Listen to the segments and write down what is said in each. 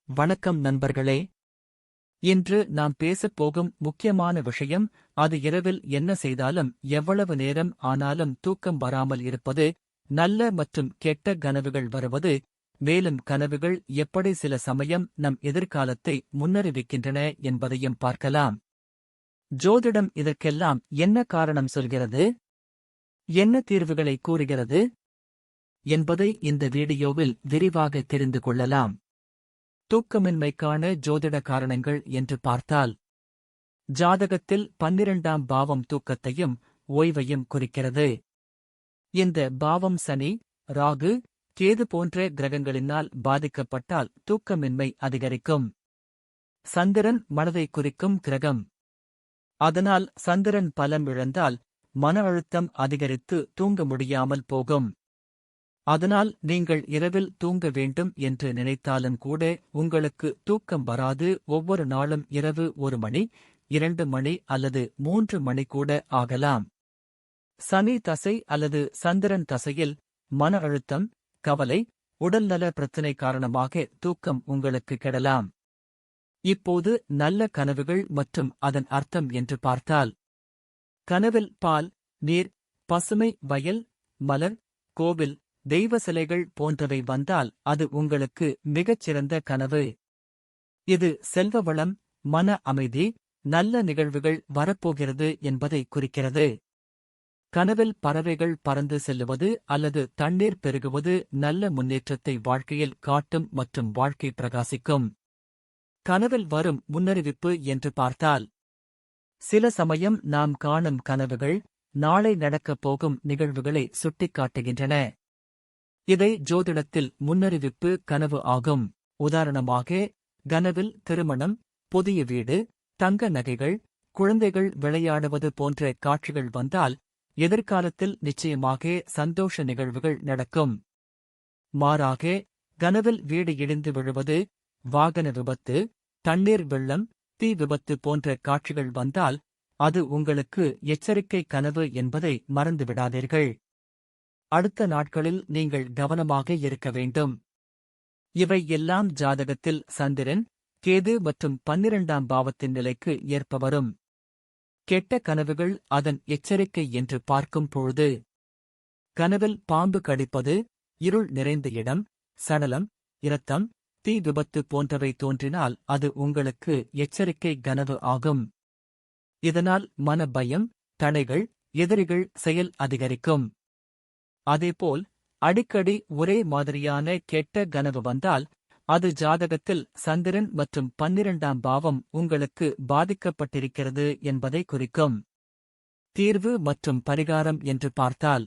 வணக்கம் நண்பர்களே. இன்று நாம் பேசப் போகும் முக்கியமான விஷயம், அது இரவில் என்ன செய்தாலும் எவ்வளவு நேரம் ஆனாலும் தூக்கம் வராமல் இருப்பது, நல்ல மற்றும் கெட்ட கனவுகள் வருவது, மேலும் கனவுகள் எப்படி சில சமயம் நம் எதிர்காலத்தை முன்னறிவிக்கின்றன என்பதையும் பார்க்கலாம். ஜோதிடம் இதற்கெல்லாம் என்ன காரணம் சொல்கிறது, என்ன தீர்வுகளை கூறுகிறது என்பதை இந்த வீடியோவில் விரிவாக தெரிந்து கொள்ளலாம். தூக்கமின்மைக்கான ஜோதிட காரணங்கள் என்று பார்த்தால், ஜாதகத்தில் 12ஆம் பாவம் தூக்கத்தையும் ஓய்வையும் குறிக்கிறது. இந்த பாவம் சனி, ராகு, கேது போன்ற கிரகங்களினால் பாதிக்கப்பட்டால் தூக்கமின்மை அதிகரிக்கும். சந்திரன் மனதை குறிக்கும் கிரகம். அதனால் சந்திரன் பலம் இழந்தால் மன அழுத்தம் அதிகரித்து தூங்க முடியாமல் போகும். அதனால் நீங்கள் இரவில் தூங்க வேண்டும் என்று நினைத்தாலும் கூட உங்களுக்கு தூக்கம் வராது. ஒவ்வொரு நாளும் இரவு 1 மணி, 2 மணி அல்லது 3 மணி கூட ஆகலாம். சனி தசை அல்லது சந்திரன் தசையில் மன அழுத்தம், கவலை, உடல்நல பிரச்சினை காரணமாக தூக்கம் உங்களுக்கு கெடலாம். இப்போது நல்ல கனவுகள் மற்றும் அதன் அர்த்தம் என்று பார்த்தால், கனவில் பால், நீர், பசுமை, வயல், மலர், கோவில், தெய்வ சிலைகள் போன்றவை வந்தால் அது உங்களுக்கு மிகச்சிறந்த கனவு. இது செல்வ வளம், மன அமைதி, நல்ல நிகழ்வுகள் வரப்போகிறது என்பதை குறிக்கிறது. கனவில் பறவைகள் பறந்து செல்லுவது அல்லது தண்ணீர் பெருகுவது நல்ல முன்னேற்றத்தை வாழ்க்கையில் காட்டும் மற்றும் வாழ்க்கை பிரகாசிக்கும். கனவில் வரும் முன்னறிவிப்பு என்று பார்த்தால், சில சமயம் நாம் காணும் கனவுகள் நாளை நடக்கப் போகும் நிகழ்வுகளை சுட்டிக்காட்டுகின்றன. இதை ஜோதிடத்தில் முன்னறிவிப்பு கனவு ஆகும். உதாரணமாக, கனவில் திருமணம், புதிய வீடு, தங்க நகைகள், குழந்தைகள் விளையாடுவது போன்ற காட்சிகள் வந்தால் எதிர்காலத்தில் நிச்சயமாக சந்தோஷ நிகழ்வுகள் நடக்கும். மாறாக, கனவில் வீடு இடிந்து விழுவது, வாகன விபத்து, தண்ணீர் வெள்ளம், தீ விபத்து போன்ற காட்சிகள் வந்தால் அது உங்களுக்கு எச்சரிக்கை கனவு என்பதை மறந்துவிடாதீர்கள். அடுத்த நாட்களில் நீங்கள் கவனமாக இருக்க வேண்டும். இவை எல்லாம் ஜாதகத்தில் சந்திரன், கேது மற்றும் 12ஆம் பாவத்தின் நிலைக்கு ஏற்ப வரும். கெட்ட கனவுகள் அதன் எச்சரிக்கை என்று பார்க்கும் பொழுது, கனவில் பாம்பு கடிப்பது, இருள் நிறைந்த இடம், சடலம், இரத்தம், தீ விபத்து போன்றவை தோன்றினால் அது உங்களுக்கு எச்சரிக்கை கனவு ஆகும். இதனால் மன பயம், தடைகள், எதிரிகள் செயல் அதிகரிக்கும். அதேபோல் அடிக்கடி ஒரே மாதிரியான கெட்ட கனவு வந்தால் அது ஜாதகத்தில் சந்திரன் மற்றும் 12ஆம் பாவம் உங்களுக்கு பாதிக்கப்பட்டிருக்கிறது என்பதை குறிக்கும். தீர்வு மற்றும் பரிகாரம் என்று பார்த்தால்,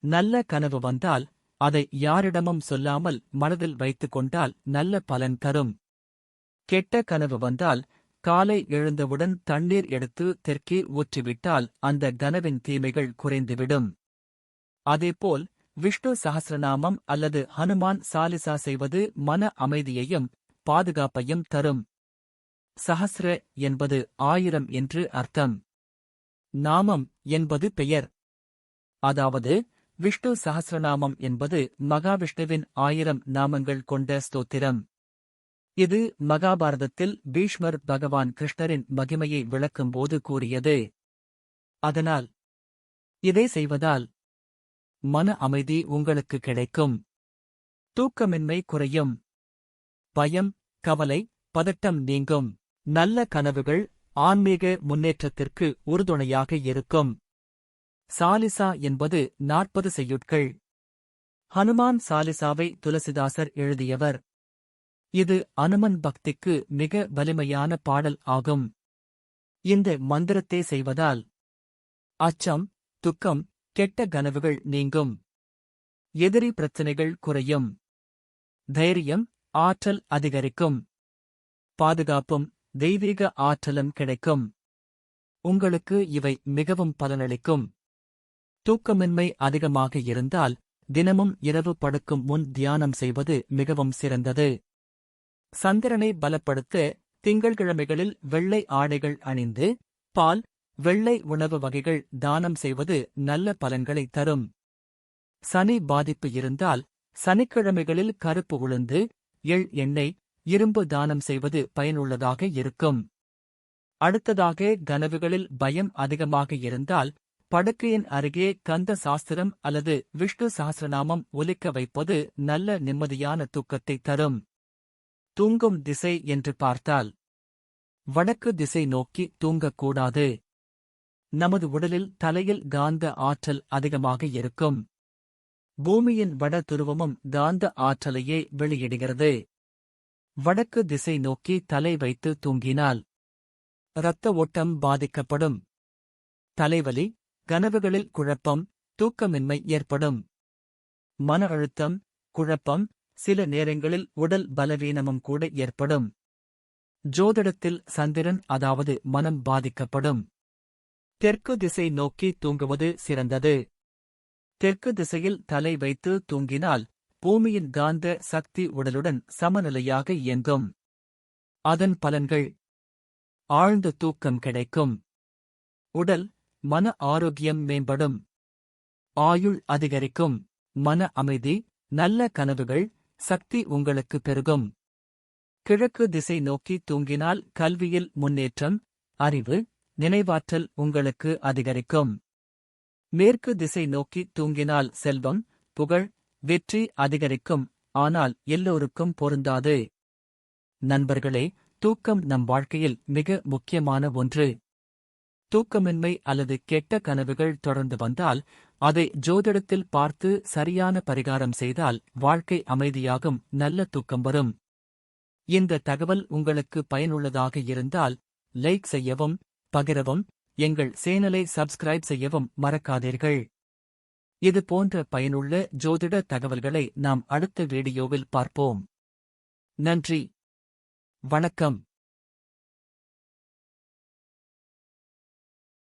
நல்ல கனவு வந்தால் அதை யாரிடமும் சொல்லாமல் மனதில் வைத்துக் கொண்டால் நல்ல பலன் தரும். கெட்ட கனவு வந்தால் காலை எழுந்தவுடன் தண்ணீர் எடுத்து தெற்கே ஊற்றிவிட்டால் அந்த கனவின் தீமைகள் குறைந்துவிடும். அதேபோல் விஷ்ணு சஹஸ்ரநாமம் அல்லது ஹனுமான் சாலிசா செய்வது மன அமைதியையும் பாதுகாப்பையும் தரும். சஹஸ்ர என்பது 1000 என்று அர்த்தம். நாமம் என்பது பெயர். அதாவது விஷ்ணு சஹஸ்ரநாமம் என்பது மகாவிஷ்ணுவின் 1000 நாமங்கள் கொண்ட ஸ்தோத்திரம். இது மகாபாரதத்தில் பீஷ்மர் பகவான் கிருஷ்ணரின் மகிமையை விளக்கும்போது கூறியது. அதனால் இதை செய்வதால் மன அமைதி உங்களுக்கு கிடைக்கும். தூக்கமின்மை குறையும். பயம், கவலை, பதட்டம் நீங்கும். நல்ல கனவுகள் ஆன்மீக முன்னேற்றத்திற்கு உறுதுணையாக இருக்கும். சாலிசா என்பது 40 செய்யுட்கள். ஹனுமான் சாலிசாவை துளசிதாசர் எழுதியவர். இது அனுமன் பக்திக்கு மிக வலிமையான பாடல் ஆகும். இந்த மந்திரத்தை செய்வதால் அச்சம், துக்கம், கெட்ட கனவுகள் நீங்கும். எதிரி பிரச்சினைகள் குறையும். தைரியம், ஆற்றல் அதிகரிக்கும். பாதுகாப்பும் தெய்வீக ஆற்றலும் கிடைக்கும். உங்களுக்கு இவை மிகவும் பலனளிக்கும். தூக்கமின்மை அதிகமாக இருந்தால் தினமும் இரவு படுக்கும் முன் தியானம் செய்வது மிகவும் சிறந்தது. சந்திரனை பலப்படுத்த திங்கள்கிழமைகளில் வெள்ளை ஆடைகள் அணிந்து, பால், வெள்ளை உணவு வகைகள் தானம் செய்வது நல்ல பலன்களை தரும். சனி பாதிப்பு இருந்தால் சனிக்கிழமைகளில் கருப்பு உளுந்து, எள் எண்ணெய், இரும்பு தானம் செய்வது பயனுள்ளதாக இருக்கும். அடுத்ததாக, கனவுகளில் பயம் அதிகமாக இருந்தால் படுக்கையின் அருகே கந்த சாஸ்திரம் அல்லது விஷ்ணு சஹஸ்ரநாமம் ஒலிக்க வைப்பது நல்ல நிம்மதியான தூக்கத்தை தரும். தூங்கும் திசை என்று பார்த்தால் வடக்கு திசை நோக்கி தூங்கக்கூடாது. நமது உடலில் தலையில் காந்த ஆற்றல் அதிகமாக இருக்கும். பூமியின் வட துருவமும் காந்த ஆற்றலையே வெளியிடுகிறது. வடக்கு திசை நோக்கி தலை வைத்து தூங்கினால் இரத்த ஓட்டம் பாதிக்கப்படும். தலைவலி, கனவுகளில் குழப்பம், தூக்கமின்மை ஏற்படும். மன அழுத்தம், குழப்பம், சில நேரங்களில் உடல் பலவீனமும் கூட ஏற்படும். ஜோதிடத்தில் சந்திரன் அதாவது மனம் பாதிக்கப்படும். தெற்கு திசை நோக்கி தூங்குவது சிறந்தது. தெற்கு திசையில் தலை வைத்து தூங்கினால் பூமியின் காந்த சக்தி உடலுடன் சமநிலையாக இயங்கும். அதன் பலன்கள்: ஆழ்ந்த தூக்கம் கிடைக்கும். உடல், மன ஆரோக்கியம் மேம்படும். ஆயுள் அதிகரிக்கும். மன அமைதி, நல்ல கனவுகள், சக்தி உங்களுக்கு பெருகும். கிழக்கு திசை நோக்கி தூங்கினால் கல்வியில் முன்னேற்றம், அறிவு, நினைவாற்றல் உங்களுக்கு அதிகரிக்கும். மேற்கு திசை நோக்கி தூங்கினால் செல்வம், புகழ், வெற்றி அதிகரிக்கும். ஆனால் எல்லோருக்கும் பொருந்தாது. நண்பர்களே, தூக்கம் நம் வாழ்க்கையில் மிக முக்கியமான ஒன்று. தூக்கமின்மை அல்லது கெட்ட கனவுகள் தொடர்ந்து வந்தால் அதை ஜோதிடத்தில் பார்த்து சரியான பரிகாரம் செய்தால் வாழ்க்கை அமைதியாகும். நல்ல தூக்கம் வரும். இந்த தகவல் உங்களுக்கு பயனுள்ளதாக இருந்தால் லைக் செய்யவும், பகிரவும், எங்கள் சேனலை சப்ஸ்கிரைப் செய்யவும் மறக்காதீர்கள். இது போன்ற பயனுள்ள ஜோதிட தகவல்களை நாம் அடுத்த வீடியோவில் பார்ப்போம். நன்றி. வணக்கம்.